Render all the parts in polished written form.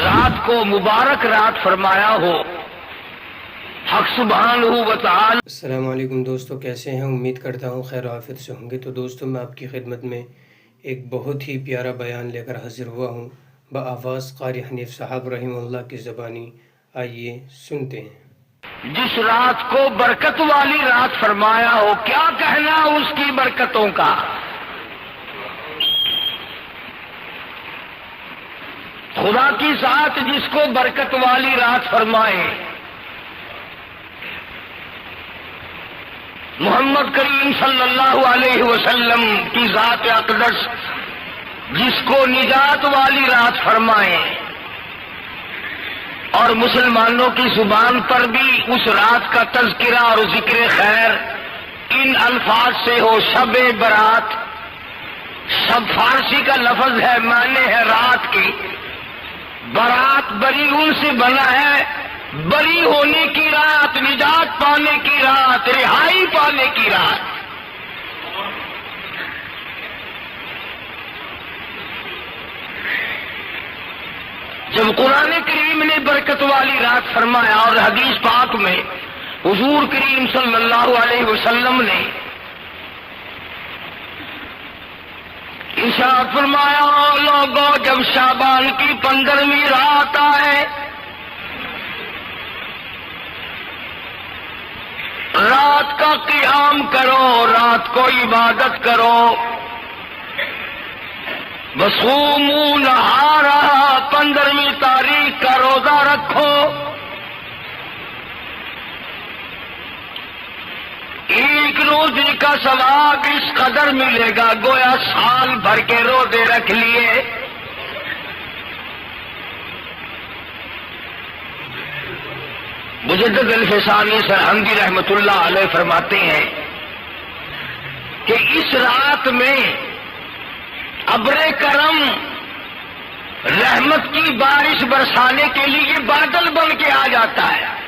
رات کو مبارک رات فرمایا ہو حق سبحانہ و تعالی۔ السلام علیکم دوستو، کیسے ہیں؟ امید کرتا ہوں خیر و عافیت سے ہوں گے۔ تو دوستو، میں آپ کی خدمت میں ایک بہت ہی پیارا بیان لے کر حاضر ہوا ہوں بآواز قاری حنیف صاحب رحمہ اللہ کی زبانی۔ آئیے سنتے ہیں۔ جس رات کو برکت والی رات فرمایا ہو، کیا کہنا اس کی برکتوں کا۔ خدا کی ذات جس کو برکت والی رات فرمائے، محمد کریم صلی اللہ علیہ وسلم کی ذات اقدس جس کو نجات والی رات فرمائے، اور مسلمانوں کی زبان پر بھی اس رات کا تذکرہ اور ذکر خیر ان الفاظ سے ہو، شب برات۔ شب فارسی کا لفظ ہے، معنی ہے رات کی۔ برات بری ان سے بنا ہے، بری ہونے کی رات، نجات پانے کی رات، رہائی پانے کی رات۔ جب قرآن کریم نے برکت والی رات فرمایا اور حدیث پاک میں حضور کریم صلی اللہ علیہ وسلم نے ارشاد فرمایا، لوگوں جب شعبان کی 15ویں رات آئے، رات کا قیام کرو، رات کو عبادت کرو، وصوموا نہارا، 15ویں تاریخ کا روزہ رکھو، ایک روزے کا ثواب اس قدر ملے گا گویا سال بھر کے روزے رکھ لیے۔ مجدد الفسانی سرہندی رحمت اللہ علیہ فرماتے ہیں کہ اس رات میں ابر کرم رحمت کی بارش برسانے کے لیے بادل بن کے آ جاتا ہے۔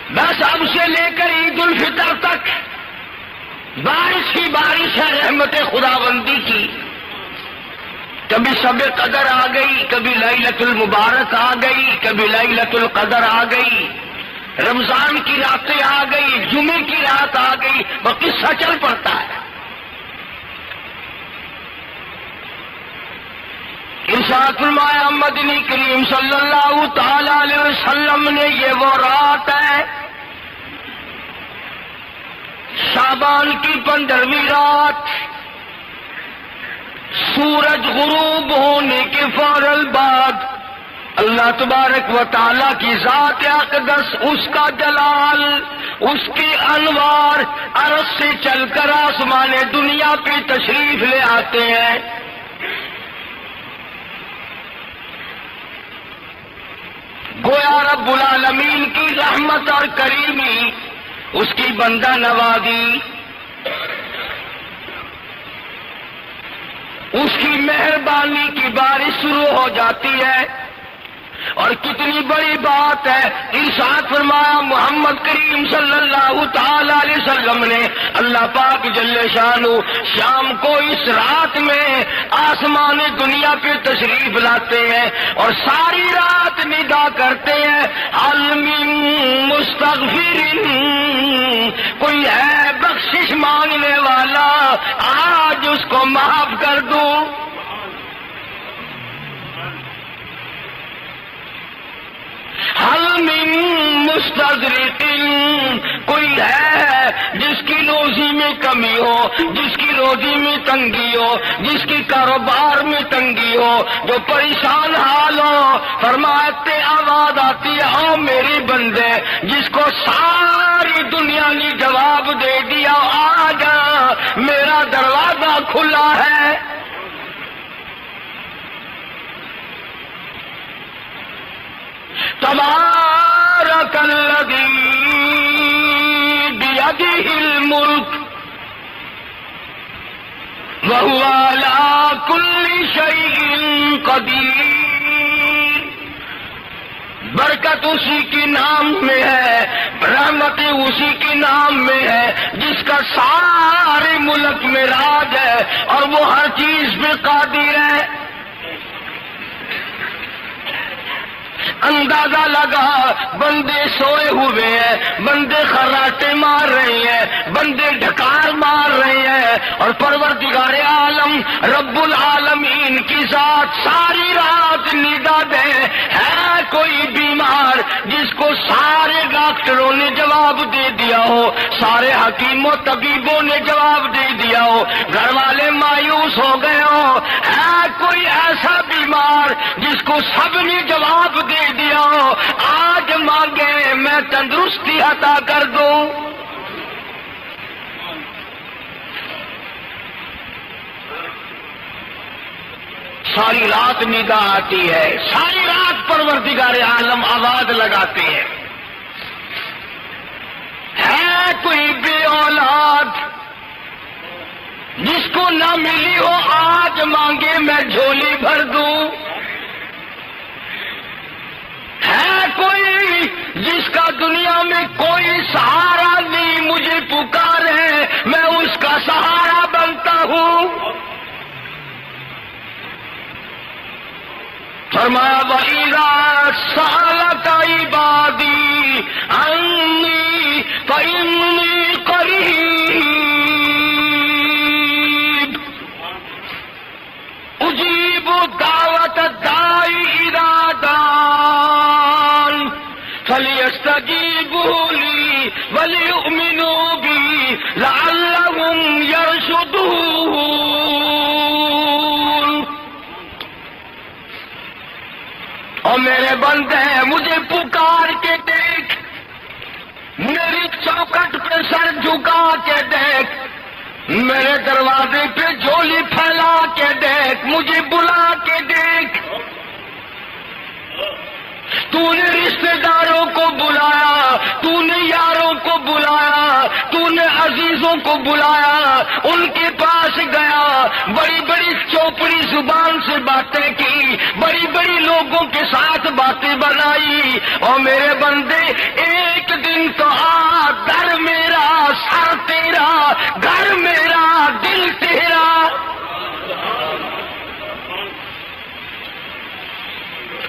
بس اب سے لے کر عید الفطر تک بارش ہی بارش ہے رحمت خداوندی کی۔ کبھی شب قدر آ گئی، کبھی لیلۃ المبارک آ گئی، کبھی لیلۃ القدر آ گئی، رمضان کی راتیں آ گئی، جمعے کی رات آ گئی، وہ قصہ چل پڑتا ہے۔ ارشاد فرمایا مدنی کریم صلی اللہ تعالی علیہ وسلم نے، یہ وہ رات ہے شعبان کی 15ویں رات، سورج غروب ہونے کے فوراً بعد اللہ تبارک و تعالیٰ کی ذات اقدس، اس کا جلال، اس کی انوار عرش سے چل کر آسمان دنیا پہ تشریف لے آتے ہیں۔ گویا رب العالمین کی رحمت اور کریمی، اس کی بندہ نوازی، اس کی مہربانی کی بارش شروع ہو جاتی ہے۔ اور کتنی بڑی بات ہے، ارشاد فرمایا محمد کریم صلی اللہ تعالی علیہ وسلم نے، اللہ پاک جل شانہ شام کو اس رات میں آسمان دنیا پہ تشریف لاتے ہیں اور ساری رات ندا کرتے ہیں، حل من مستغفر، کوئی ہے بخشش مانگنے والا، آج اس کو معاف کر دوں۔ حل من مستدرک، کوئی ہے جس کی روزی میں کمی ہو، جس کی روزی میں تنگی ہو، جس کی کاروبار میں تنگی ہو، جو پریشان حال ہو، فرماتے آواز آتی ہے، او میری بندے، جس کو ساری دنیا نے جواب دے دیا، آ جا میرا دروازہ کھلا ہے۔ تبارک الذی بیدہ الملک وہو علی کل شیء قدیر، برکت اسی کے نام میں ہے رحمت اسی کے نام میں ہے جس کا سارے ملک میں راج ہے اور وہ ہر چیز پہ قادر ہے۔ اندازہ لگا بندے سوئے ہوئے ہیں، بندے خراٹے مار رہے ہیں، بندے ڈھکار مار رہے ہیں، اور پروردگار عالم رب العالمین کی ذات ساری رات ندا دے۔ ہے کوئی بیمار جس کو سارے ڈاکٹروں نے جواب دے دیا ہو، سارے حکیموں طبیبوں نے جواب دے دیا ہو، گھر والے مایوس ہو گئے ہو؟ ہے کوئی ایسا بیمار جس کو سب نے جواب دے دیا ہو؟ آج مانگے میں تندرستی عطا کر دوں۔ ساری رات ندا آتی ہے، ساری رات پروردگار عالم آواز لگاتے ہیں۔ ہے کوئی بے اولاد جس کو نہ ملی ہو؟ آج مانگے میں جھولی بھر دوں۔ ہے کوئی جس کا دنیا میں کوئی سہارا نہیں؟ مجھے پکارے میں اس کا سہارا بنتا ہوں۔ فرمایا وَإِذَا سَأَلَكَ عِبَادِي عَنِّي فَإِنِّي قَرِيبٌ أُجِيبُ دَعْوَةَ الدَّاعِ إِذَا دَعَانِ فَلْيَسْتَجِيبُوا لِي وَلْيُؤْمِنُوا بِي لَعَلَّهُمْ يَرْشُدُونَ۔ اور میرے بندے مجھے پکار کے دیکھ، میری چوکٹ پہ سر جھکا کے دیکھ، میرے دروازے پہ جھولی پھیلا کے دیکھ، مجھے بلا کے دیکھ۔ تو نے رشتہ داروں کو بلایا، تو نے یاروں کو بلایا، تو نے عزیزوں کو بلایا، ان کے پاس گیا، بڑی بڑی چوپڑی زبان سے باتیں کی، بڑی بڑی لوگوں کے ساتھ باتیں بنائی۔ اور میرے بندے ایک دن تو آ، در میرا، سر تیرا، گھر میرا، دل تیرا۔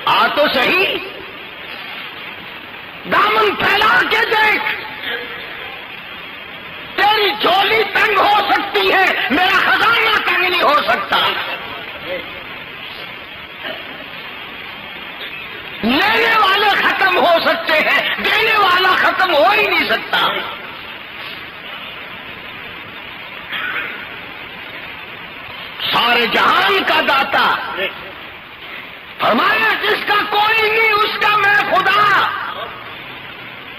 آ تو صحیح، دامن پھیلا کے دیکھ، تیری جھولی تنگ ہو سکتی ہے، میرا خزانہ تنگ نہیں ہو سکتا۔ لینے والے ختم ہو سکتے ہیں، دینے والا ختم ہو ہی نہیں سکتا۔ سارے جہان کا داتا، فرمایا جس کا کوئی نہیں اس کا میں خدا۔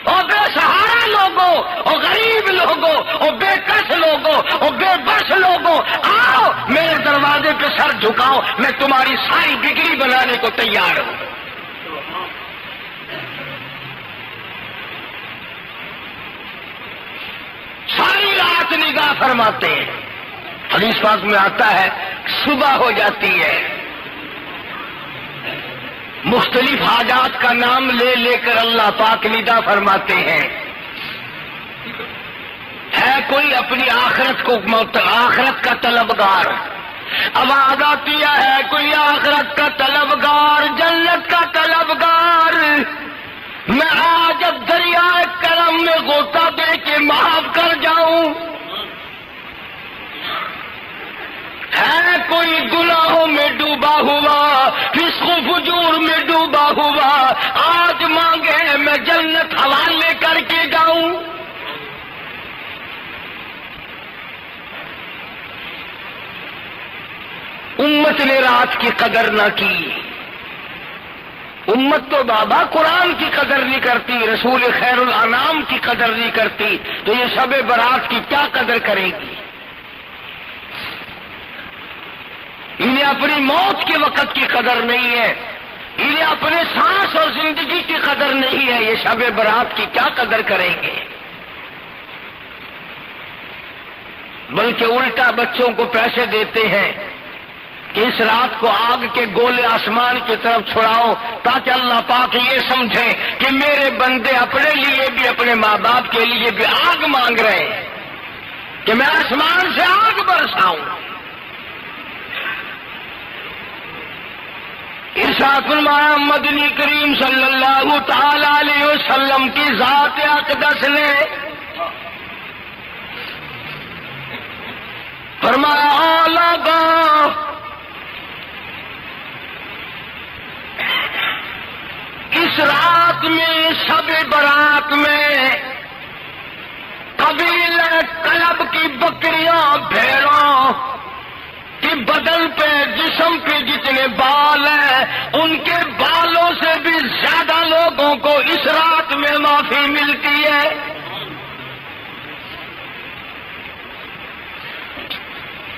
اور بے سہارا لوگوں، اور غریب لوگوں، اور بے کس لوگوں، اور بے بس لوگوں، آؤ میرے دروازے پہ سر جھکاؤ، میں تمہاری ساری بگڑی بنانے کو تیار ہوں۔ ساری رات نگاہ فرماتے ہیں۔ حدیث پاک میں آتا ہے صبح ہو جاتی ہے، مختلف حاجات کا نام لے لے کر اللہ پاک ندا فرماتے ہیں۔ ہے کوئی اپنی آخرت کا طلبگار؟ آواز آتی ہے کوئی آخرت کا طلبگار، جنت کا طلبگار؟ میں آج اب دریائے کرم میں غوطہ دے کے معاف کر جاؤں۔ ہے کوئی گناہوں میں ڈوبا ہوا، فسق و فجور میں ڈوبا ہوا، آج مانگے میں جنت حوالے کر کے جاؤں۔ امت نے رات کی قدر نہ کی۔ امت تو بابا قرآن کی قدر نہیں کرتی، رسول خیر الانام کی قدر نہیں کرتی، تو یہ شب برات کی کیا قدر کرے گی؟ انہیں اپنی موت کے وقت کی قدر نہیں ہے، انہیں اپنے سانس اور زندگی کی قدر نہیں ہے، یہ شب برات کی کیا قدر کریں گے؟ بلکہ الٹا بچوں کو پیسے دیتے ہیں کہ اس رات کو آگ کے گولے آسمان کی طرف چھڑاؤ تاکہ اللہ پاک یہ سمجھے کہ میرے بندے اپنے لیے بھی اپنے ماں باپ کے لیے بھی آگ مانگ رہے ہیں کہ میں آسمان سے آگ برساؤں. ارشاد فرمایا مدنی کریم صلی اللہ تعالی علیہ وسلم کی ذات اقدس نے فرمایا لگا اس رات میں شب برات میں قبیلہ کلب کی بکریاں بھیڑوں کہ بدن پہ جسم پہ جتنے بال ہیں ان کے بالوں سے بھی زیادہ لوگوں کو اس رات میں معافی ملتی ہے.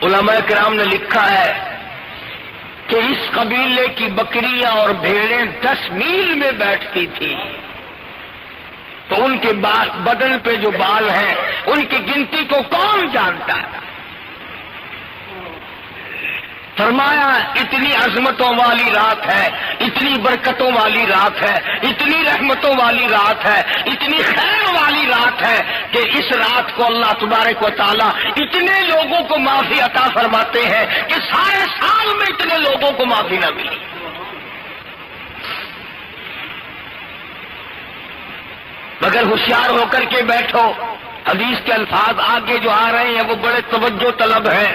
علماء کرام نے لکھا ہے کہ اس قبیلے کی بکریاں اور بھیڑیں 10 میل میں بیٹھتی تھی تو ان کے بدن پہ جو بال ہیں ان کی گنتی کو کون جانتا ہے. فرمایا اتنی عظمتوں والی رات ہے، اتنی برکتوں والی رات ہے، اتنی رحمتوں والی رات ہے، اتنی خیر والی رات ہے کہ اس رات کو اللہ تبارک و تعالیٰ اتنے لوگوں کو معافی عطا فرماتے ہیں کہ سارے سال میں اتنے لوگوں کو معافی نہ ملی. مگر ہوشیار ہو کر کے بیٹھو، حدیث کے الفاظ آگے جو آ رہے ہیں وہ بڑے توجہ طلب ہیں.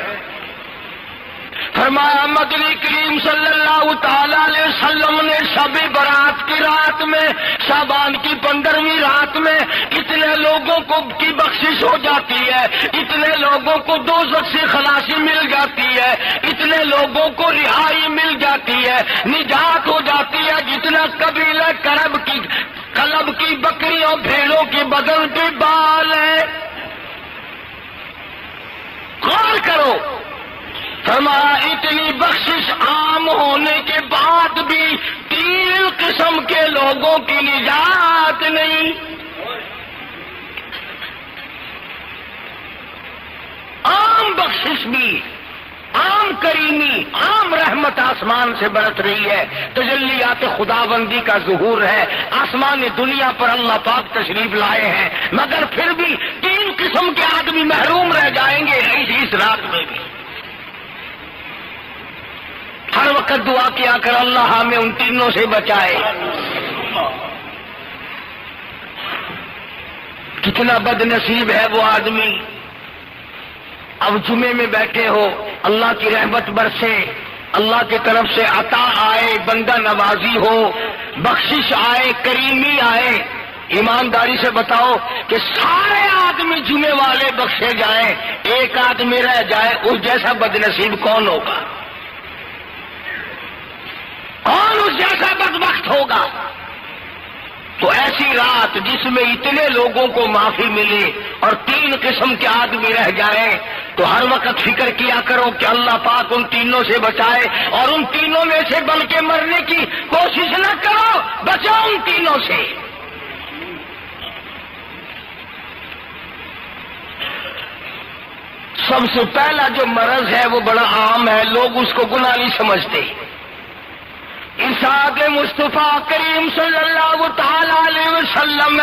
فرمایا مدنی کریم صلی اللہ تعالی علیہ وسلم نے شب برات کی رات میں شعبان کی 15ویں رات میں اتنے لوگوں کو کی بخشش ہو جاتی ہے، اتنے لوگوں کو دوزخ سے خلاصی مل جاتی ہے، اتنے لوگوں کو رہائی مل جاتی ہے، نجات ہو جاتی ہے جتنا قبیلہ کلب کی بکریوں بھیڑوں کے بدن پہ بال ہے. غور کرو، فرمایا اتنی بخشش عام ہونے کے بعد بھی 3 قسم کے لوگوں کی نجات نہیں. عام بخشش بھی، عام کریمی، عام رحمت آسمان سے برت رہی ہے، تجلیات خداوندی کا ظہور ہے، آسمان دنیا پر اللہ پاک تشریف لائے ہیں، مگر پھر بھی 3 قسم کے آدمی محروم رہ جائیں گے اس رات میں بھی. ہر وقت دعا کیا کر اللہ ہمیں ان تینوں سے بچائے. کتنا بد نصیب ہے وہ آدمی. اب جمعے میں بیٹھے ہو، اللہ کی رحمت برسے، اللہ کی طرف سے عطا آئے، بندہ نوازی ہو، بخشش آئے، کریمی آئے. ایمانداری سے بتاؤ کہ سارے آدمی جمعے والے بخشے جائیں، ایک آدمی رہ جائے، اس جیسا بد نصیب کون ہوگا؟ کون اس جیسا بدبخت ہوگا؟ تو ایسی رات جس میں اتنے لوگوں کو معافی ملے اور 3 قسم کے آدمی رہ جائیں تو ہر وقت فکر کیا کرو کہ اللہ پاک ان تینوں سے بچائے، اور ان تینوں میں سے بلکہ مرنے کی کوشش نہ کرو، بچو ان تینوں سے. سب سے پہلا جو مرض ہے وہ بڑا عام ہے، لوگ اس کو گناہ نہیں سمجھتے. ارشاد مصطفیٰ کریم صلی اللہ تعالی علیہ وسلم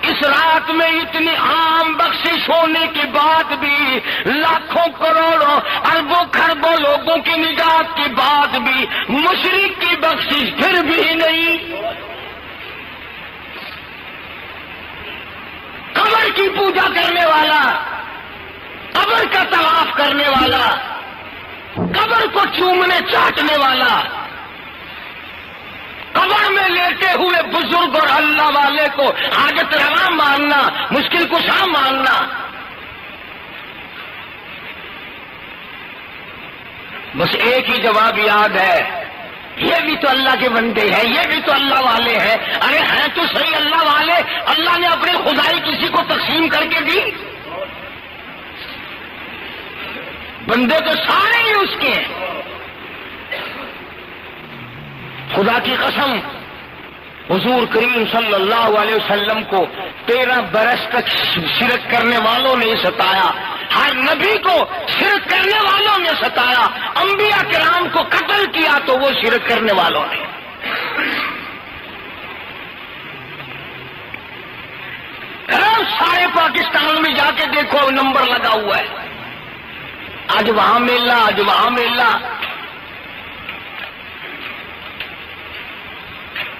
اس رات میں اتنی عام بخشش ہونے کے بعد بھی، لاکھوں کروڑوں اربوں خربوں لوگوں کی نجات کے بعد بھی مشرک کی بخشش پھر بھی نہیں. قبر کی پوجا کرنے والا، قبر کا طواف کرنے والا، قبر کو چومنے چاٹنے والا، قبر میں لیٹے ہوئے بزرگ اور اللہ والے کو حاجت روا ماننا، مشکل کشا ماننا، بس ایک ہی جواب یاد ہے، یہ بھی تو اللہ کے بندے ہیں، یہ بھی تو اللہ والے ہیں. ارے ہیں تو صحیح اللہ والے، اللہ نے اپنی خدائی کسی کو تقسیم کر کے دی؟ بندے تو سارے ہی اس کے ہیں. خدا کی قسم، حضور کریم صلی اللہ علیہ وسلم کو 13 برس تک شرک کرنے والوں نے ستایا، ہر نبی کو شرک کرنے والوں نے ستایا، انبیاء کرام کو قتل وہ شرک کرنے والوں نے. سارے پاکستان میں جا کے دیکھو نمبر لگا ہوا ہے، آج وہاں میلہ، آج وہاں میلہ.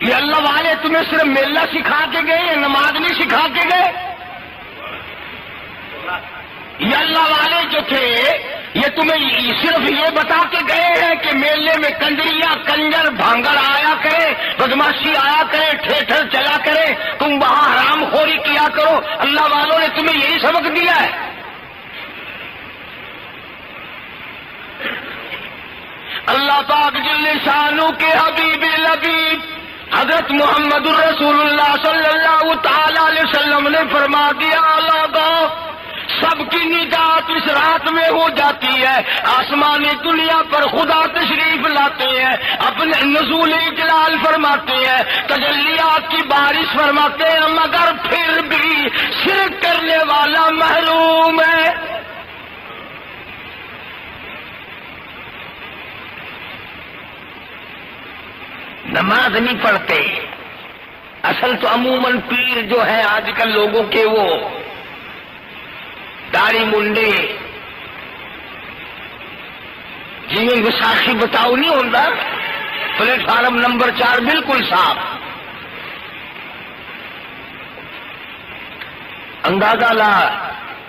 یہ اللہ والے تمہیں صرف میلہ سکھا کے گئے، نماز نہیں سکھا کے گئے. یہ اللہ والے جو تھے یہ تمہیں صرف یہ بتا کے گئے ہیں کہ میلے میں کنجریاں، کنجر، بھانگڑ آیا کرے، بدماشی آیا کرے، ٹھیٹر چلا کرے، تم وہاں حرام خوری کیا کرو. اللہ والوں نے تمہیں یہی سبق دیا ہے. اللہ پاک جل شانہ کے حبیب لبیب حضرت محمد الرسول اللہ صلی اللہ تعالی علیہ وسلم نے فرما دیا، لوگوں سب کی نجات اس رات میں ہو جاتی ہے. آسمانی دنیا پر خدا تشریف لاتے ہیں، اپنے نزول جلال فرماتے ہیں، تجلیات کی بارش فرماتے ہیں، مگر پھر بھی شرک کرنے والا محروم ہے. نماز نہیں پڑھتے. اصل تو عموماً پیر جو ہے آج کل لوگوں کے وہ داڑھی منڈے جی میں وساخی بتاؤ نہیں ہوتا، پلیٹ فارم نمبر 4 بالکل صاف. اندازہ لا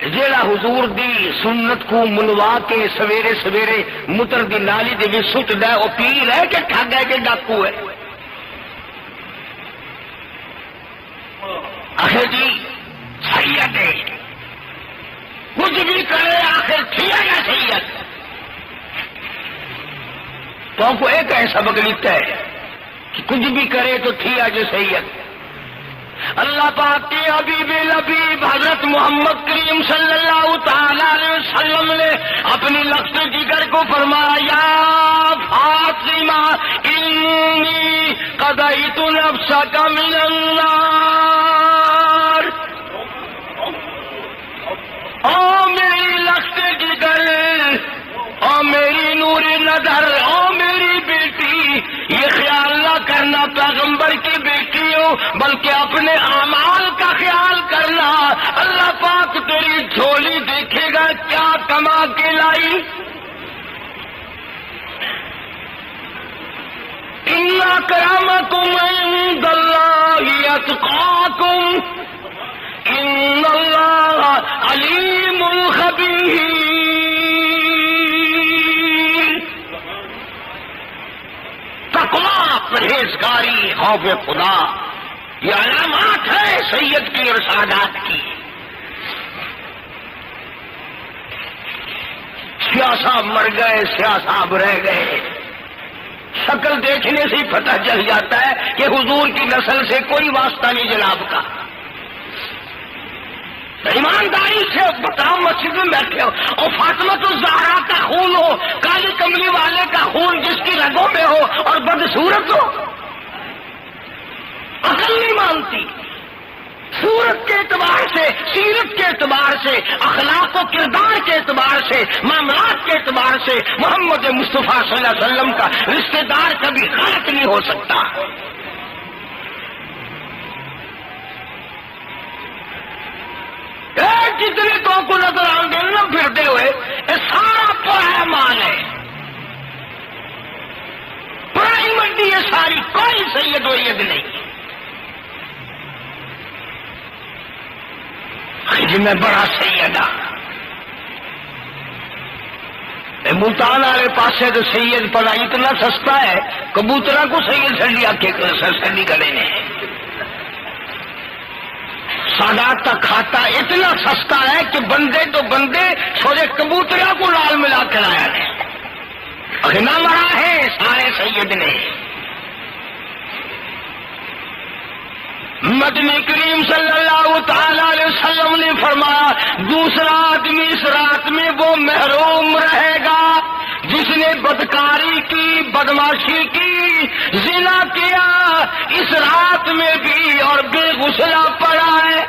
جیڑا حضور دی سنت کو منوا کے سویرے سویرے متر دی نالی دے وچ سٹ دے، او پیر ہے کہ ٹھگ ہے کہ ڈاکو ہے؟ آخر جی سید ہے، کچھ بھی کرے آخر تھیا یا سید. تو ہم کو ایک ہے سبق لکھتا ہے کہ کچھ بھی کرے تو تھیا جو سید. اللہ پاک کے حبیب لبیب حضرت محمد کریم صلی اللہ تعالی علیہ وسلم نے اپنی لفظ جگر کو فرمایا، فاطمہ انی قضیت نفسک من النار. او میری لفظ جگر، او میری نور نظر، او میری بیٹی، یہ خیال نہ کرنا پیغمبر کی بیٹی ہو، بلکہ اپنے اعمال کا خیال کرنا. اللہ پاک تیری جھولی دیکھے گا کیا کما کے لائی. ان اکرمکم عند اللہ اتقاکم ان اللہ علیم خبیر. تقویٰ، پرہیزگاری، خوف خدا، یہ علامات ہے سید کی اور سادات کی. سیاہ صاحب مر گئے، سیاہ صاحب رہ گئے. شکل دیکھنے سے ہی پتہ چل جاتا ہے کہ حضور کی نسل سے کوئی واسطہ نہیں جناب کا. ایمانداری سے بتاؤ، مسجد میں بیٹھے ہو اور فاطمہ تو زہرا کا خون ہو، کالی کملی والے کا خون جس کی رگوں میں ہو اور بدصورت ہو، عقل نہیں مانتی. صورت کے اعتبار سے، سیرت کے اعتبار سے، اخلاق و کردار کے اعتبار سے، معاملات کے اعتبار سے محمد مصطفیٰ صلی اللہ علیہ وسلم کا رشتہ دار کبھی غلط نہیں ہو سکتا. جتنے تو کو نظر آؤں گے نا پھرتے ہوئے، یہ سارا پرایا مال ہے، پرائی منڈی ہے ساری، کوئی سید وید نہیں. میں بڑا سید ہاں. ملتان والے پاسے تو سید پڑا اتنا سستا ہے، کبوترا کو سید سنڈی آ کے سنڈی کرے نے. سادات کا کھاتا اتنا سستا ہے کہ بندے تو بندے چھوڑے کبوترا کو لال ملا کر آیا ہے. نہ مرا ہے سارے سید نے. مدنی کریم صلی اللہ تعالی علیہ وسلم نے فرمایا، دوسرا آدمی اس رات میں وہ محروم رہے گا جس نے بدکاری کی، بدماشی کی، زنا کیا اس رات میں بھی اور بے غسلہ پڑا ہے.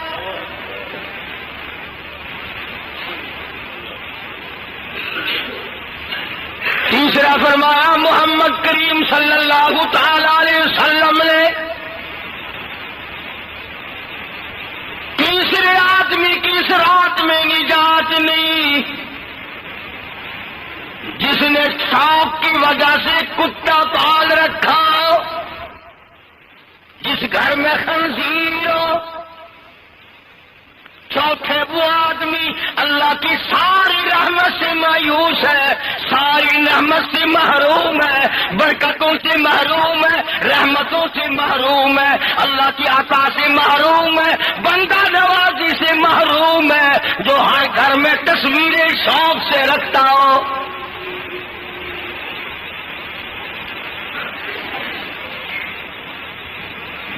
تیسرا فرمایا محمد کریم صلی اللہ تعالی علیہ وسلم نے تیسرے آدمی کی اس رات میں نجات نہیں جس نے شوق کی وجہ سے کتا پال رکھا ہو، جس گھر میں خنزیر ہو۔ چوتھے وہ آدمی اللہ کی ساری رحمت سے مایوس ہے، ساری رحمت سے محروم ہے، برکتوں سے محروم ہے، رحمتوں سے محروم ہے، اللہ کی عطا سے محروم ہے، بندہ نوازی سے محروم ہے، جو ہر گھر میں تصویریں شوق سے رکھتا ہو۔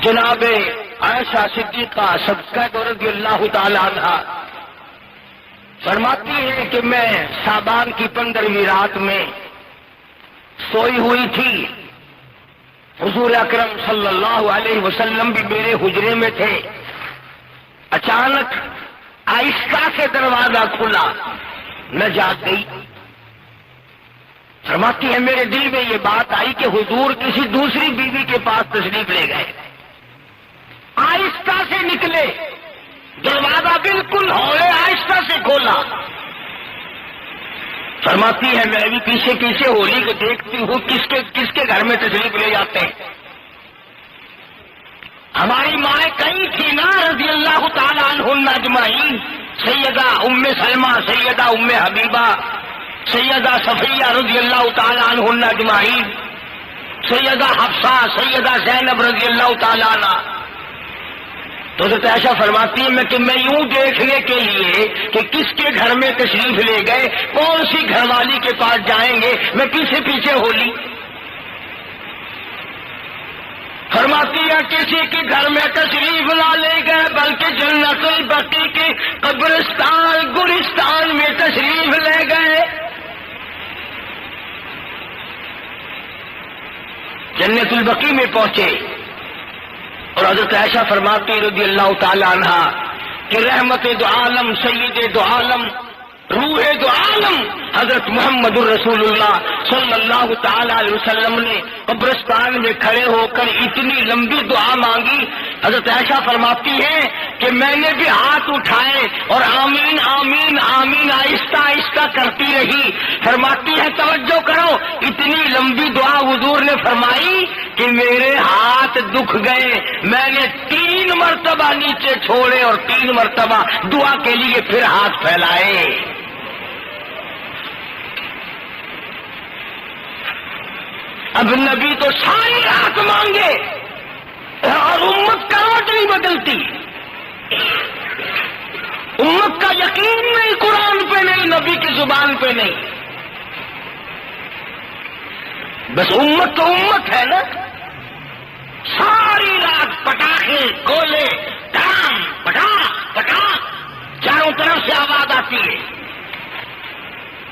جناب عائشہ صدیقہ صدقہ رضی اللہ تعالی عنہا فرماتی ہے کہ میں شعبان کی 15ویں رات میں سوئی ہوئی تھی، حضور اکرم صلی اللہ علیہ وسلم بھی میرے حجرے میں تھے، اچانک آہستہ سے دروازہ کھلا، میں جاگ گئی۔ فرماتی ہے میرے دل میں یہ بات آئی کہ حضور کسی دوسری بیوی کے پاس تشریف لے گئے، آہستہ سے نکلے، دروازہ بالکل ہولے آہستہ سے کھولا۔ فرماتی ہے میں بھی پیچھے پیچھے ہولی کو دیکھتی ہوں کس کے گھر میں تشریف لے جاتے ہیں۔ ہماری مائیں کئی تھی نا رضی اللہ تعالی عنہن اجمعین، سیدہ ام سلمہ، سیدہ ام حبیبہ، سیدہ صفیہ رضی اللہ تعالی عنہن اجمعین، سیدہ حفصہ، سیدہ زینب رضی اللہ تعالی عنہ۔ تو حضرت عائشہ فرماتی ہے کہ میں یوں دیکھنے کے لیے کہ کس کے گھر میں تشریف لے گئے، کون سی گھر والی کے پاس جائیں گے، میں پیچھے پیچھے ہولی۔ فرماتی ہے کسی کے گھر میں تشریف نہ لے گئے بلکہ جنت البقیع کے قبرستان گلستان میں تشریف لے گئے۔ جنت البقیع میں پہنچے اور حضرت عائشہ فرماتی رضی اللہ تعالی عنہ کہ رحمت دو عالم، سید دو عالم، روح دو عالم حضرت محمد الرسول اللہ صلی اللہ تعالی علیہ وسلم نے قبرستان میں کھڑے ہو کر اتنی لمبی دعا مانگی۔ حضرت عائشہ فرماتی ہیں کہ میں نے بھی ہاتھ اٹھائے اور آمین آمین آمین آہستہ آہستہ کرتی رہی۔ فرماتی ہے توجہ کرو، اتنی لمبی دعا حضور نے فرمائی کہ میرے ہاتھ دکھ گئے، میں نے 3 مرتبہ نیچے چھوڑے اور 3 مرتبہ دعا کے لیے پھر ہاتھ پھیلائے۔ اب نبی تو ساری رات مانگے اور امت کروٹ نہیں بدلتی، امت کا یقین نہیں، قرآن پہ نہیں، نبی کی زبان پہ نہیں، بس امت تو امت ہے نا۔ ساری رات پٹاخے گولے ڈرام پٹا پٹا چاروں طرف سے آواز آتی ہے،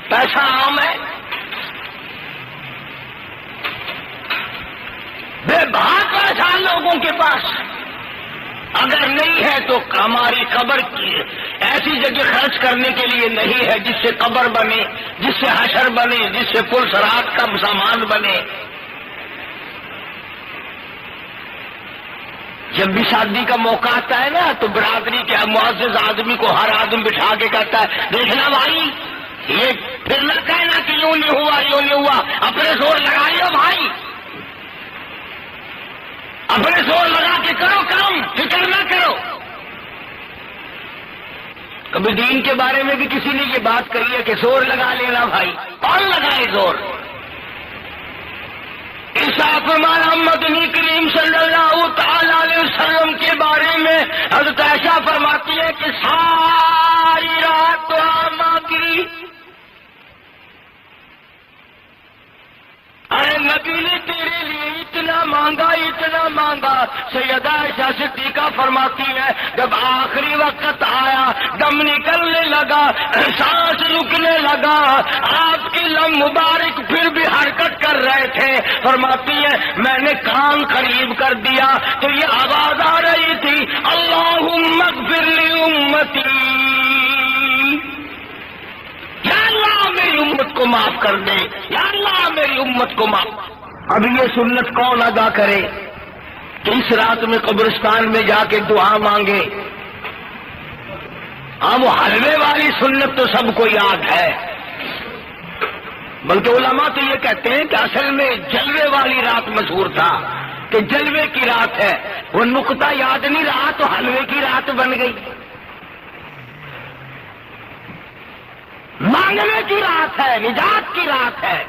پیسہ عام ہے، بے بہت پیسہ لوگوں کے پاس، اگر نہیں ہے تو ہماری قبر کی ایسی جگہ خرچ کرنے کے لیے نہیں ہے جس سے قبر بنے، جس سے حشر بنے، جس سے پل صراط کا سامان بنے۔ جب بھی شادی کا موقع آتا ہے نا تو برادری کے معزز آدمی کو ہر آدمی بٹھا کے کہتا ہے دیکھنا بھائی، یہ پھر نہ کہنا کہ یوں نہیں ہوا یوں نہیں ہوا، اپنے زور لگائیے بھائی، اپنے زور لگا کے کرو کام، فکر نہ کرو۔ کبھی دین کے بارے میں بھی کسی نے یہ بات کہی ہے کہ زور لگا لینا بھائی، کون لگائے زور؟ مدنی کریم صلی اللہ تعالی علیہ وسلم کے بارے میں حضرت عائشہ فرماتی ہے کہ ساری رات دعا مانگی، ارے نبی نے تیرے لیے اتنا مانگا۔ سیدہ عائشہ صدیقہ فرماتی ہے جب آخری وقت آیا، دم نکلنے لگا، سانس رکنے لگا، آپ کی لم مبارک پھر بھی حرکت کر رہے تھے، فرماتی ہے میں نے کان قریب کر دیا تو یہ آواز آ رہی تھی اللہم اغفر لی امتی، یا اللہ میری امت کو معاف کر دے، یا اللہ میری امت کو معاف۔ اب یہ سنت کون ادا کرے کہ اس رات میں قبرستان میں جا کے دعا مانگے؟ ہاں وہ حلوے والی سنت تو سب کو یاد ہے، بلکہ علماء تو یہ کہتے ہیں کہ اصل میں جلوے والی رات مشہور تھا کہ جلوے کی رات ہے، وہ نقطہ یاد نہیں رہا تو حلوے کی رات بن گئی۔ مانگنے کی رات ہے، نجات کی رات ہے۔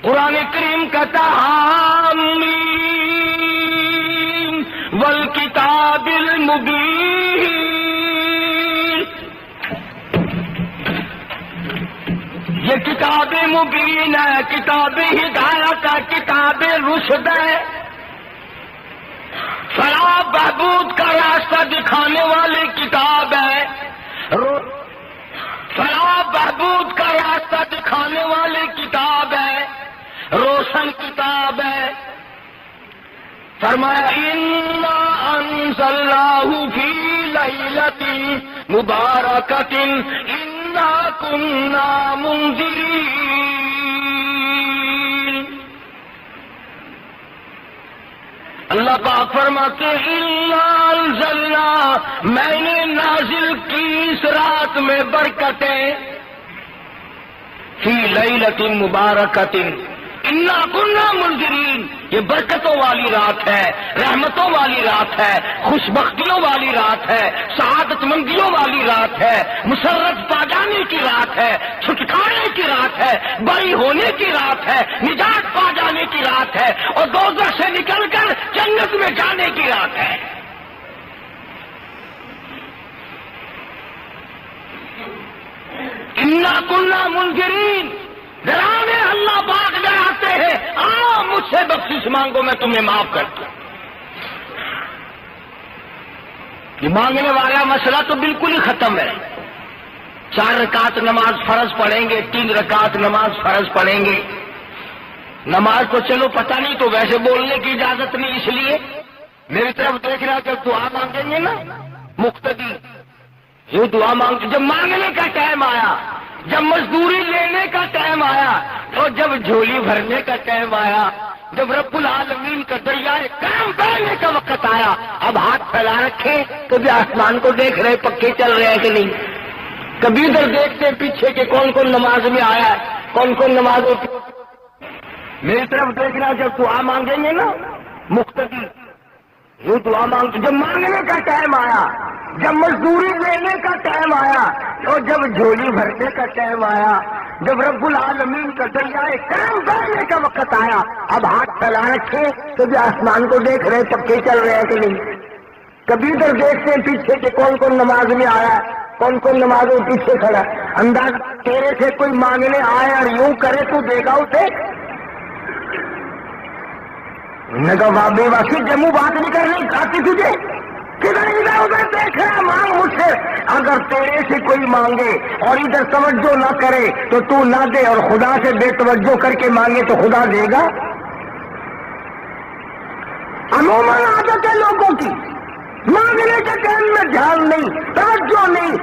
قرآن کریم کہتا حامیم والکتاب المبین، یہ کتاب مبین ہے، کتاب ہدایت ہے، کتاب رشد ہے، فلاح بہبود کا راستہ دکھانے والی کتاب ہے، فلاح بہبود کا راستہ دکھانے والی کتاب ہے، روشن کتاب ہے۔ فرمایا انا انزلناہ فی لیلۃ مبارکۃ انا کنا منذرین۔ اللہ پاک فرماتے ہیں انا انزلنا، میں نے نازل کی اس رات میں برکتیں، فی لیلۃ مبارکۃ انا کنا منذرین، یہ برکتوں والی رات ہے، رحمتوں والی رات ہے، خوش بختیوں والی رات ہے، سعادت مندیوں والی رات ہے، مسرت پا جانے کی رات ہے، چھٹکارے کی رات ہے، بری ہونے کی رات ہے، نجات پا جانے کی رات ہے، اور دوزخ سے نکل کر جنت میں جانے کی رات ہے۔ انا کنا منذرین، ڈرانے اللہ پاک ڈراتے ہیں، آؤ مجھ سے بخشش مانگو میں تمہیں معاف کرتا ہوں۔ یہ مانگنے والا مسئلہ تو بالکل ہی ختم ہے۔ 4 رکعت نماز فرض پڑھیں گے، 3 رکعت نماز فرض پڑھیں گے۔ نماز تو چلو پتہ نہیں تو ویسے بولنے کی اجازت نہیں، اس لیے میری طرف دیکھ رہا جب دعا مانگیں گے نا مقتدی، یہ دعا مانگ، جب مانگنے کا ٹائم آیا، جب مزدوری لینے کا ٹائم آیا، اور جب جھولی بھرنے کا ٹائم آیا، جب رب العالمین کا دریائے کرم بہنے کا وقت آیا، اب ہاتھ پھیلا رکھے، کبھی آسمان کو دیکھ رہے پکے چل رہے ہیں کہ نہیں، کبھی ادھر دیکھتے پیچھے کہ کون کون نماز میں آیا ہے، کون کون نماز ہوتی۔ میری طرف دیکھ رہا جب دعا مانگیں گے نا مقتدی، یہ دعا مانگ، جب مانگنے کا ٹائم آیا، جب مزدوری لینے کا ٹائم آیا، اور جب جھولی بھرنے کا ٹائم آیا، جب رب العالمین کا دریائے کرم بہنے کا وقت آیا، اب ہاتھ پھیلا رکھے، کبھی آسمان کو دیکھ رہے پکے چل رہے ہیں کہ نہیں، کبھی ادھر دیکھتے ہیں پیچھے کہ کون کون نماز میں آیا ہے، کون کون نماز میں پیچھے کھڑا ہے۔ انداز تیرے سے کوئی مانگنے آئے اور یوں کرے تو دیکھا اسے، نے کہا بابے واقعی جموں بات نہیں کرنی آتی تجھے، کدھر ادھر ادھر دیکھ رہا مانگ مجھ سے۔ اگر تیرے سے کوئی مانگے اور ادھر توجہ نہ کرے تو تو نہ دے، اور خدا سے بے توجہ کر کے مانگے تو خدا دے گا۔ عموماً عادت ہے لوگوں کی، مانگنے کے ٹائم میں دھیان نہیں، توجہ نہیں،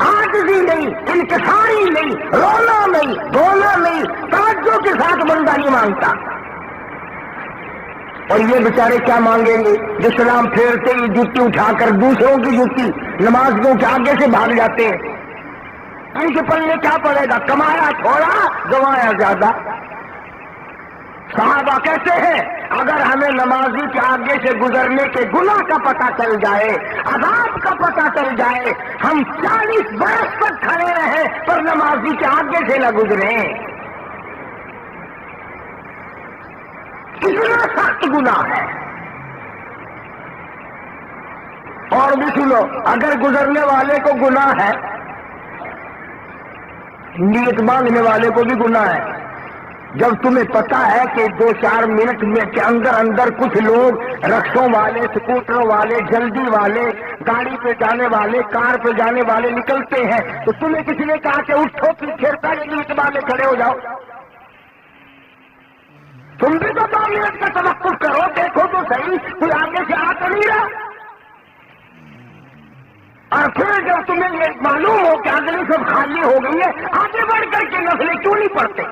عاجزی نہیں، انکساری نہیں، رونا نہیں، دھونا نہیں، توجہ کے ساتھ بندہ نہیں مانگتا۔ اور یہ بیچارے کیا مانگیں گے جو سلام پھیرتے ہی جوتی اٹھا کر دوسروں کی جوتی نمازیوں کے آگے سے بھاگ جاتے ہیں، ان کے پلے کیا پڑے گا؟ کمایا تھوڑا گوایا زیادہ۔ صحابہ کہتے ہیں اگر ہمیں نمازی کے آگے سے گزرنے کے گناہ کا پتہ چل جائے، عذاب کا پتہ چل جائے، ہم 40 برس تک کھڑے رہیں پر نمازی کے آگے سے نہ گزریں۔ اتنا سخت گناہ ہے۔ اور بھی سنو، اگر گزرنے والے کو گناہ ہے، نیت مانگنے والے کو بھی گناہ ہے۔ جب تمہیں پتا ہے کہ 2-4 منٹ میں کے اندر اندر کچھ لوگ رکشوں والے، سکوٹروں والے، جلدی والے، گاڑی پہ جانے والے، کار پہ جانے والے نکلتے ہیں، تو تمہیں کسی نے کہا کہ اٹھو پیچھے پہلے نیت مانگے کھڑے ہو جاؤ، تم بھی تو 2 منٹ کا توقف کرو، دیکھو تو صحیح کوئی آگے سے آ تو نہیں رہا۔ اور پھر جب تمہیں یہ معلوم ہو کہ اگلی سب خالی ہو گئی ہے، آگے بڑھ کر کے نسلیں کیوں نہیں پڑھتے؟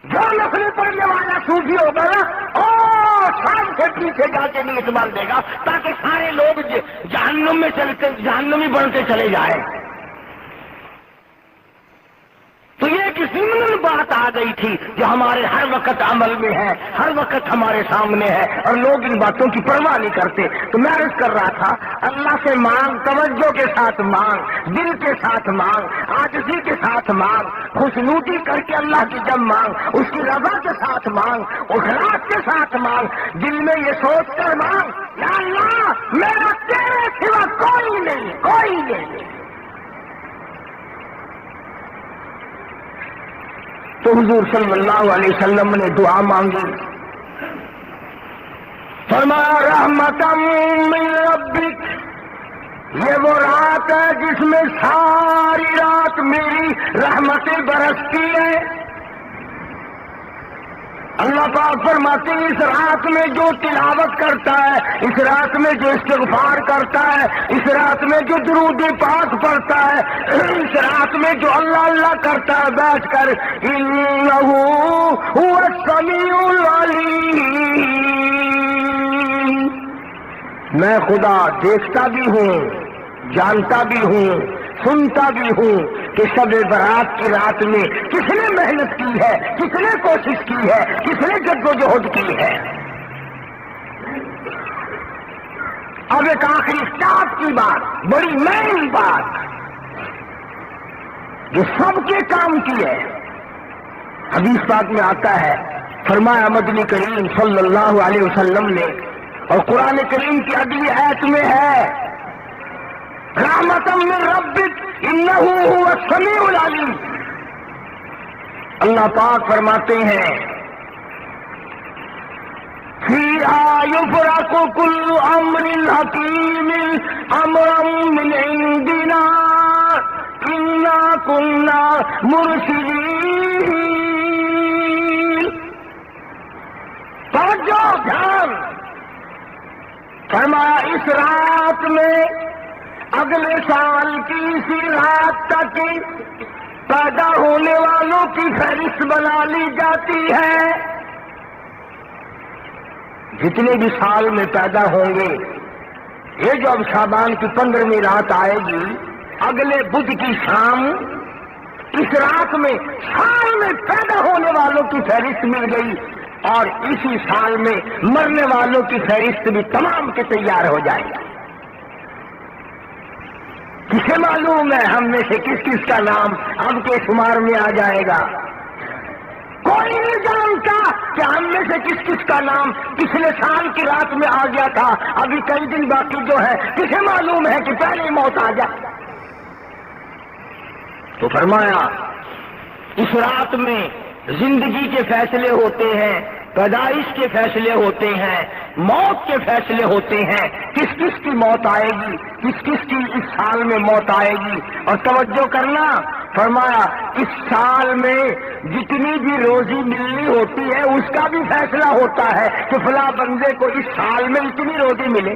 جو نسلیں پڑھنے والا صوفی ہوگا نا، اور سب سے پیچھے جا کے نیت مان دے گا تاکہ سارے لوگ جہنمی بنتے چلے جائیں۔ تو یہ ایک ضمن بات آ گئی تھی جو ہمارے ہر وقت عمل میں ہے، ہر وقت ہمارے سامنے ہے، اور لوگ ان باتوں کی پرواہ نہیں کرتے۔ تو میں عرض کر رہا تھا، اللہ سے مانگ، توجہ کے ساتھ مانگ، دل کے ساتھ مانگ، عاجزی کے ساتھ مانگ، خوشنودی کر کے اللہ کی جب مانگ، اس کی رضا کے ساتھ مانگ، اخلاص کے ساتھ مانگ، دل میں یہ سوچ کر مانگ، یا اللہ میرا تیرے سوا کوئی نہیں، کوئی نہیں۔ تو حضور صلی اللہ علیہ وسلم نے دعا مانگی، فرمایا رحمتم من ربک، یہ وہ رات ہے جس میں ساری رات میری رحمتیں برستی ہیں۔ اللہ پاک فرماتے ہیں اس رات میں جو تلاوت کرتا ہے، اس رات میں جو استغفار کرتا ہے، اس رات میں جو درود پاک پڑھتا ہے، اس رات میں جو اللہ اللہ کرتا ہے بیٹھ کر، انہ هو السمیع العلیم، میں خدا دیکھتا بھی ہوں، جانتا بھی ہوں، سنتا بھی ہوں کہ شب برات کی رات میں کس نے محنت کی ہے، کس نے کوشش کی ہے، کس نے جدوجہد کی ہے۔ اب ایک آخری اسٹاپ کی بات، بڑی مین بات جو سب کے کام کی ہے، حدیث پاک میں آتا ہے، فرمایا مدنی کریم صلی اللہ علیہ وسلم نے، اور قرآن کریم کی اگلی آیت میں ہے، رحمتم من ربک انہ هو السمیع العلیم، اللہ پاک فرماتے ہیں فیہا یفرق کل امر حکیم امرا من عندنا انا کنا مرسلین۔ توجہ، دھیان، فرمایا اس رات میں اگلے سال کی اسی رات تک پیدا ہونے والوں کی فہرست بنا لی جاتی ہے۔ جتنے بھی سال میں پیدا ہوں گے، یہ جو اب شعبان کی 15ویں رات آئے گی، اگلے بدھ کی شام اس رات میں سال میں پیدا ہونے والوں کی فہرست مل گئی، اور اسی سال میں مرنے والوں کی فہرست بھی تمام کے تیار ہو جائے گا۔ کسے معلوم ہے ہم میں سے کس کس کا نام اب کے شمار میں آ جائے گا؟ کوئی نہیں جانتا کہ ہم میں سے کس کس کا نام پچھلے سال کی رات میں آ گیا تھا، ابھی کئی دن باقی جو ہے، کسے معلوم ہے کہ پہلے موت آ جائے؟ تو فرمایا اس رات میں زندگی کے فیصلے ہوتے ہیں، پیدائش کے فیصلے ہوتے ہیں، موت کے فیصلے ہوتے ہیں، کس کس کی موت آئے گی، کس کس کی اس سال میں موت آئے گی۔ اور توجہ کرنا، فرمایا اس سال میں جتنی بھی روزی ملنی ہوتی ہے اس کا بھی فیصلہ ہوتا ہے کہ فلاں بندے کو اس سال میں اتنی روزی ملے۔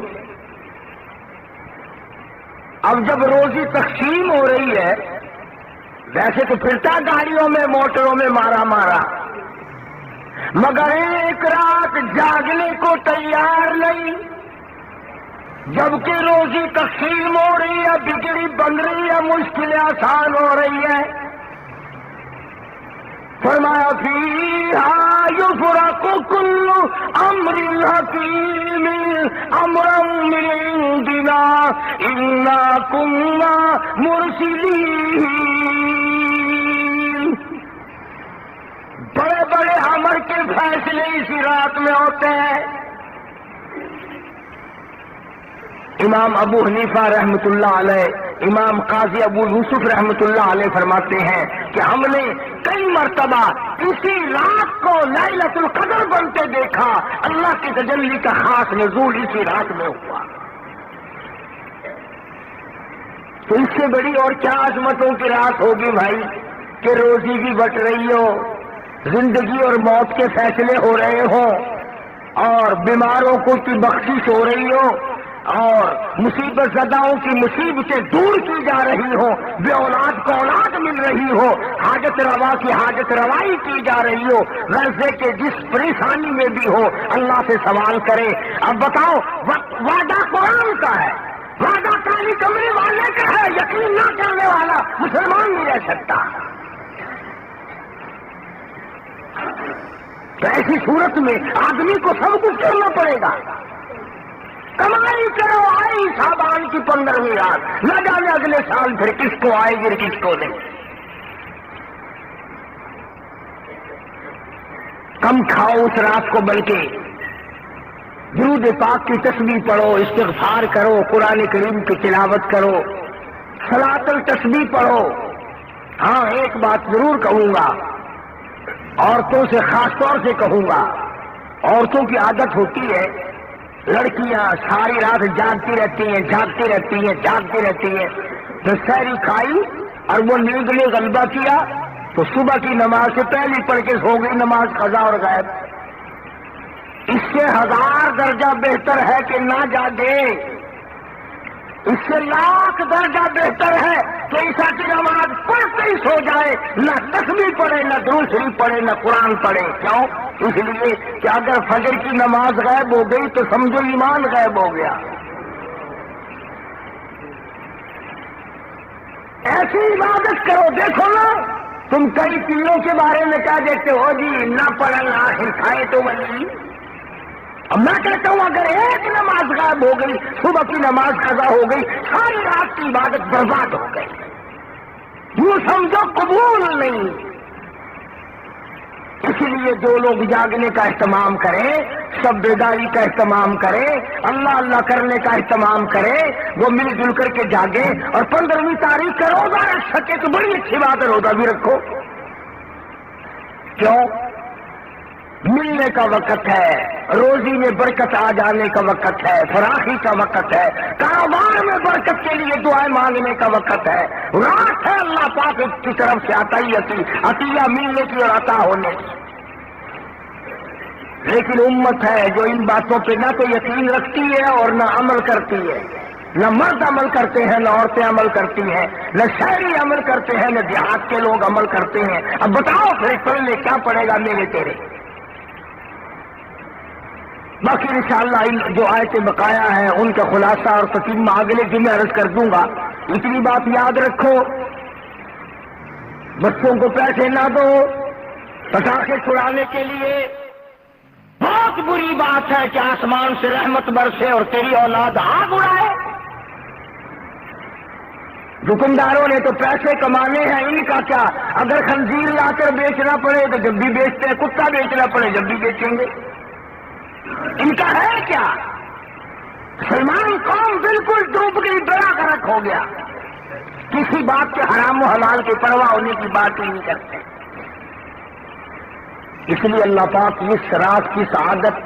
اب جب روزی تقسیم ہو رہی ہے، ویسے تو پھرتا گاڑیوں میں موٹروں میں مارا مارا، مگر ایک رات جاگنے کو تیار نہیں، جبکہ روزی تقسیم ہو رہی ہے، بگڑی بن رہی ہے، مشکلیں آسان ہو رہی ہے۔ فرمایا فیہا یفرق کل امر حکیم امرا من عندنا انا کنا مرسلین، بڑے بڑے امر کے فیصلے اسی رات میں ہوتے ہیں۔ امام ابو حنیفہ رحمۃ اللہ علیہ، امام قاضی ابو یوسف رحمۃ اللہ علیہ فرماتے ہیں کہ ہم نے کئی مرتبہ اسی رات کو لیلۃ القدر بنتے دیکھا، اللہ کی تجلی کا خاص نزول اسی رات میں ہوا۔ تو اس سے بڑی اور کیا عظمتوں کی رات ہوگی بھائی، کہ روزی بھی بٹ رہی ہو، زندگی اور موت کے فیصلے ہو رہے ہوں، اور بیماروں کو کی بخشش ہو رہی ہو، اور مصیبت زداؤں کی مصیبتیں دور کی جا رہی ہو، بے اولاد کو اولاد مل رہی ہو، حاجت روا کی حاجت روائی کی جا رہی ہو، غرضے کے جس پریشانی میں بھی ہو اللہ سے سوال کرے۔ اب بتاؤ، وعدہ قرآن کا ہے، وعدہ کالی کمرے والے کا ہے، یقین نہ کرنے والا مسلمان نہیں رہ سکتا۔ تو ایسی صورت میں آدمی کو سب کچھ کرنا پڑے گا۔ کمائی کرو، آئی شعبان کی 15ویں رات، نہ جانے اگلے سال پھر کس کو آئے گی کس کو نہیں۔ کم کھاؤ اس رات کو، بلکہ درود پاک کی تسبیح پڑھو، استغفار کرو، قرآن کریم کی تلاوت کرو، صلاۃ التسبیح پڑھو۔ ہاں ایک بات ضرور کہوں گا، عورتوں سے خاص طور سے کہوں گا، عورتوں کی عادت ہوتی ہے، لڑکیاں ساری رات جاگتی رہتی ہیں، جاگتی رہتی ہیں، جاگتی رہتی ہیں، تو سحری کھائی اور وہ نیند نے غلبہ کیا تو صبح کی نماز سے پہلے پڑھ کے سو گئی، نماز قضا اور غائب۔ اس سے 1000 درجہ بہتر ہے کہ نہ جاگے، اس سے 1,00,000 درجہ بہتر ہے کہ عشاء کی نماز پڑھتے ہی سو جائے، نہ تسبیح پڑھے، نہ درود شریف پڑھے، نہ قرآن پڑھے۔ کیوں؟ اس لیے کہ اگر فجر کی نماز غائب ہو گئی تو سمجھو ایمان غائب ہو گیا۔ ایسی عبادت کرو، دیکھو نا تم کئی پیروں کے بارے میں کیا دیکھتے ہو جی، نہ پڑھنا آخر کھائے تو ولی۔ اب میں کہتا ہوں اگر ایک نماز غائب ہو گئی، صبح کی نماز قضا ہو گئی، ساری رات کی عبادت برباد ہو گئی، یوں سمجھو قبول نہیں۔ اس لیے جو لوگ جاگنے کا اہتمام کریں، سب بیداری کا اہتمام کریں، اللہ اللہ کرنے کا اہتمام کریں، وہ مل جل کر کے جاگیں، اور 15ویں تاریخ کا روزہ رکھ سکے تو بڑی اچھی بات ہے، روزہ بھی رکھو۔ کیوں؟ ملنے کا وقت ہے، روزی میں برکت آ جانے کا وقت ہے، فراخی کا وقت ہے، کاروبار میں برکت کے لیے دعائیں مانگنے کا وقت ہے، رات ہے اللہ پاک کی طرف سے عطیہ ملنے کی اور عطا ہونے کی۔ لیکن امت ہے جو ان باتوں پہ نہ تو یقین رکھتی ہے اور نہ عمل کرتی ہے، نہ مرد عمل کرتے ہیں، نہ عورتیں عمل کرتی ہیں، نہ شہری عمل کرتے ہیں، نہ دیہات کے لوگ عمل کرتے ہیں۔ اب بتاؤ پھر پڑھنے کیا پڑے گا میرے تیرے؟ باقی انشاءاللہ جو آیتیں بقایا ہیں ان کا خلاصہ اور تتمہ اگلے جمعے عرض کر دوں گا۔ اتنی بات یاد رکھو، بچوں کو پیسے نہ دو پٹاخے چھڑانے کے لیے۔ بہت بری بات ہے کہ آسمان سے رحمت برسے اور تیری اولاد آگ اڑائے۔ دکانداروں نے تو پیسے کمانے ہیں، ان کا کیا؟ اگر خنزیر لا کر بیچنا پڑے تو جب بھی بیچتے ہیں، کتا بیچنا پڑے جب بھی بیچیں گے، ان کا ہے کیا؟ سلمان قوم بالکل ڈوب گئی، بڑا غرق ہو گیا، کسی بات کے حرام و حلال کی پرواہ ہونے کی بات ہی نہیں کرتے۔ اس لیے اللہ پاک اس رات کی سعادت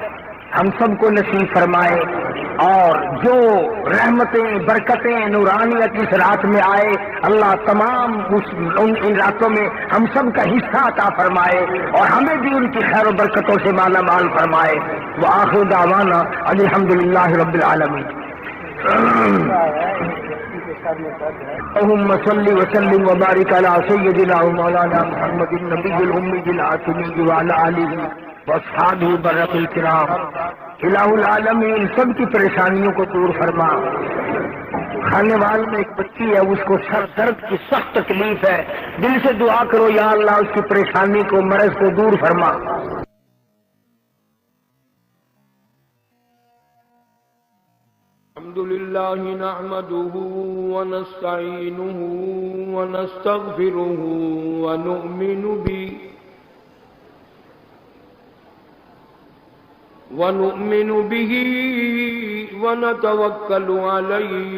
ہم سب کو نصیب فرمائے، اور جو رحمتیں برکتیں نورانیت اس رات میں آئے، اللہ تمام ان راتوں میں ہم سب کا حصہ عطا فرمائے، اور ہمیں بھی ان کی خیر و برکتوں سے مالا مال فرمائے۔ وآخر دعوانا الحمدللہ رب العالمین۔ اللهم صل وسلم وبارك على سيدنا ومولانا محمد النبي الأمي العاصمي وعلى آله واصحابه برة الكرام۔ الہ العالمین سب کی پریشانیوں کو دور فرما۔ کھانے وال میں ایک بچی ہے، اس کو سر درد کی سخت تکلیف ہے، دل سے دعا کرو یا اللہ اس کی پریشانی کو، مرض کو دور فرما۔ الحمد لله نحمده ونستعينه ونستغفره ونؤمن به ونتوكل عليه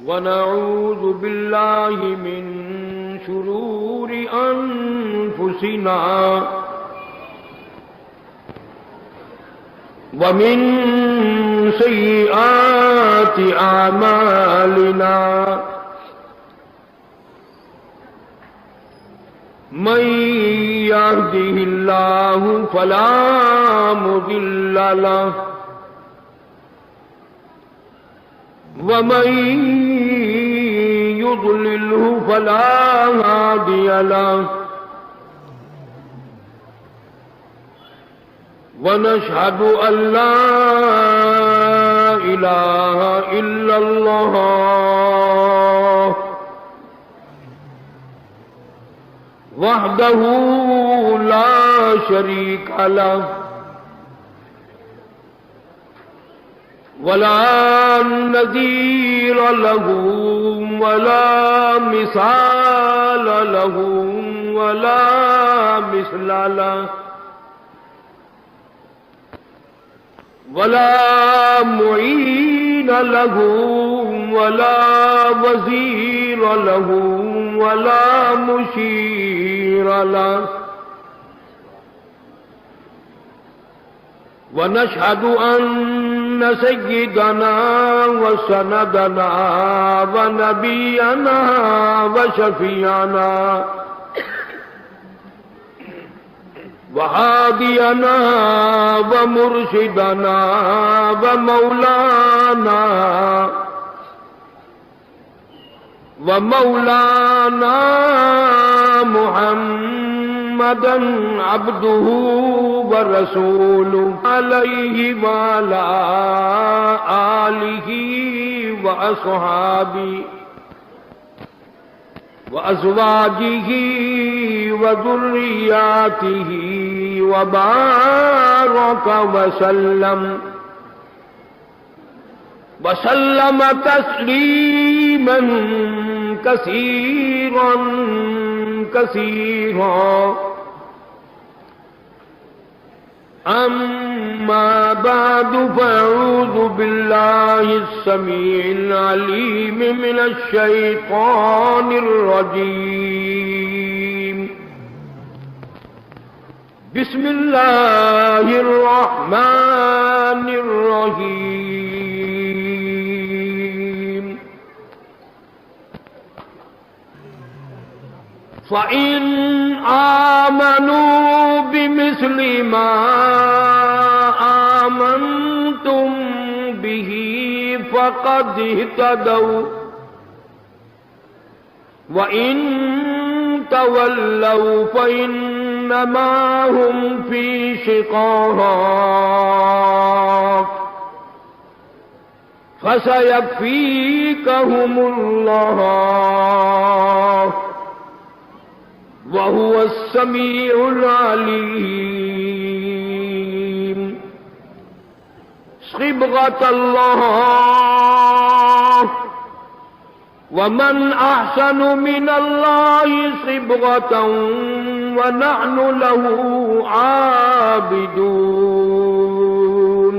ونعوذ بالله من شرور أنفسنا ومن سيئات أعمالنا من يهده الله فلا مضل له ومن يضلله فلا هادي له ونشهد أن لا إله إلا الله وحده لا شريك له ولا نظير له ولا مثال له ولا مثل له ولا معين له ولا وزير له ولا مشير له ونشهد أن سيدنا وسندنا ونبينا وشفيعنا وهادينا ومرشدنا ومولانا محمدا عبده ورسوله عليه وعلى آله وأصحابه وأزواجه وذرياته وبارك وسلم تسليما كثيرا كثيرا. أما بعد فأعوذ بالله السميع العليم من الشيطان الرجيم. بسم الله الرحمن الرحيم. فإن آمنوا بمثل ما آمنتم به فقد اهتدوا وإن تولوا فإنما هم في شقاق فسيكفيكهم الله وهو السميع العليم. صبغة الله ومن أحسن من الله صبغة ونحن له عابدون.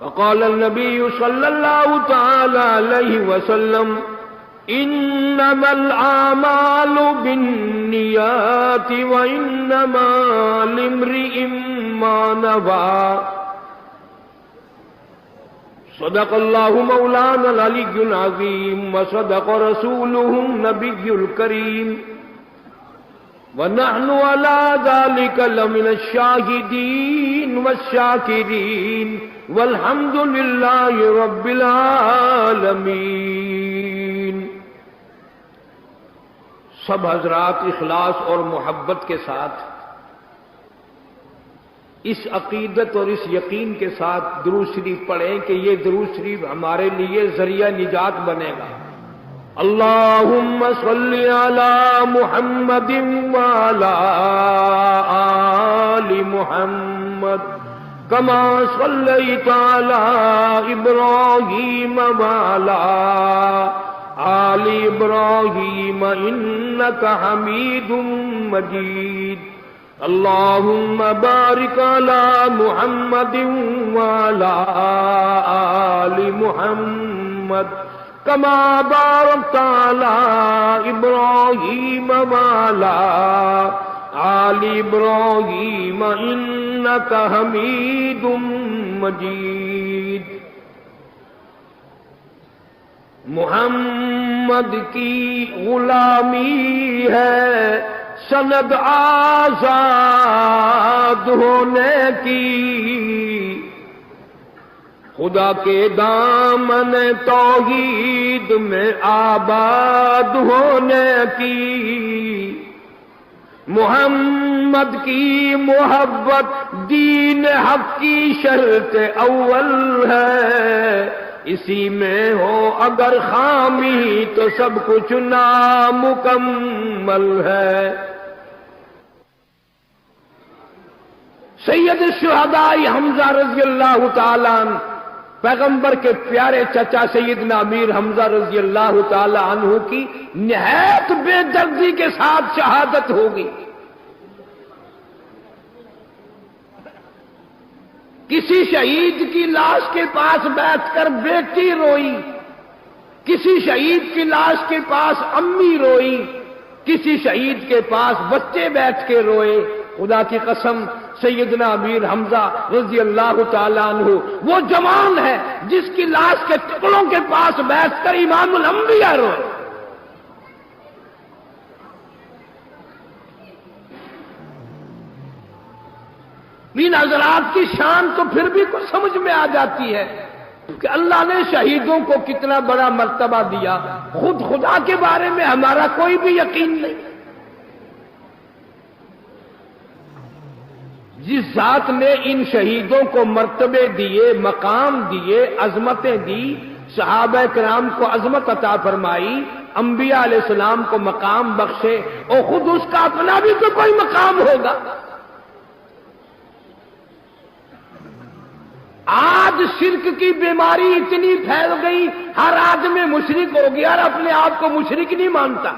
فقال النبي صلى الله تعالى عليه وسلم إنما الأعمال بالنيات وإنما لامرئ ما نوى. صدق الله مولانا العلي العظيم وصدق رسوله النبي الكريم ونحن على ذلك لمن الشاهدين والشاكرين والحمد لله رب العالمين. سب حضرات اخلاص اور محبت کے ساتھ اس عقیدت اور اس یقین کے ساتھ درود شریف پڑھیں کہ یہ درود شریف ہمارے لیے ذریعہ نجات بنے گا. اللہم صل علی محمد وعلی آل محمد کما صلیت علی ابراہیم وعلی آل ابراہیم انک حمید مجید. اللہم بارک علی محمد وعلی آل محمد کما بارکت علی ابراہیم وعلی آل ابراہیم انک حمید مجید. محمد محمد کی غلامی ہے سند آزاد ہونے کی، خدا کے دامن توحید میں آباد ہونے کی، محمد کی محبت دین حق کی شرط اول ہے، اسی میں ہو اگر خامی تو سب کچھ نامکمل ہے۔ سید الشہداء حمزہ رضی اللہ تعالیٰ عنہ، پیغمبر کے پیارے چچا سیدنا امیر حمزہ رضی اللہ تعالی عنہ کی نہایت بے دردی کے ساتھ شہادت ہوگی۔ کسی شہید کی لاش کے پاس بیٹھ کر بیٹی روئی، کسی شہید کی لاش کے پاس امی روئی، کسی شہید کے پاس بچے بیٹھ کے روئے۔ خدا کی قسم سیدنا امیر حمزہ رضی اللہ تعالیٰ عنہ وہ جوان ہے جس کی لاش کے ٹکڑوں کے پاس بیٹھ کر امام الانبیاء روئے۔ ان حضرات کی شان تو پھر بھی کچھ سمجھ میں آ جاتی ہے کہ اللہ نے شہیدوں کو کتنا بڑا مرتبہ دیا، خود خدا کے بارے میں ہمارا کوئی بھی یقین نہیں۔ جس ذات نے ان شہیدوں کو مرتبے دیے، مقام دیے، عظمتیں دی، صحابہ کرام کو عظمت عطا فرمائی، انبیاء علیہ السلام کو مقام بخشے، اور خود اس کا اپنا بھی تو کوئی مقام ہوگا۔ آج شرک کی بیماری اتنی پھیل گئی، ہر آدمی مشرک ہو گیا اور اپنے آپ کو مشرک نہیں مانتا۔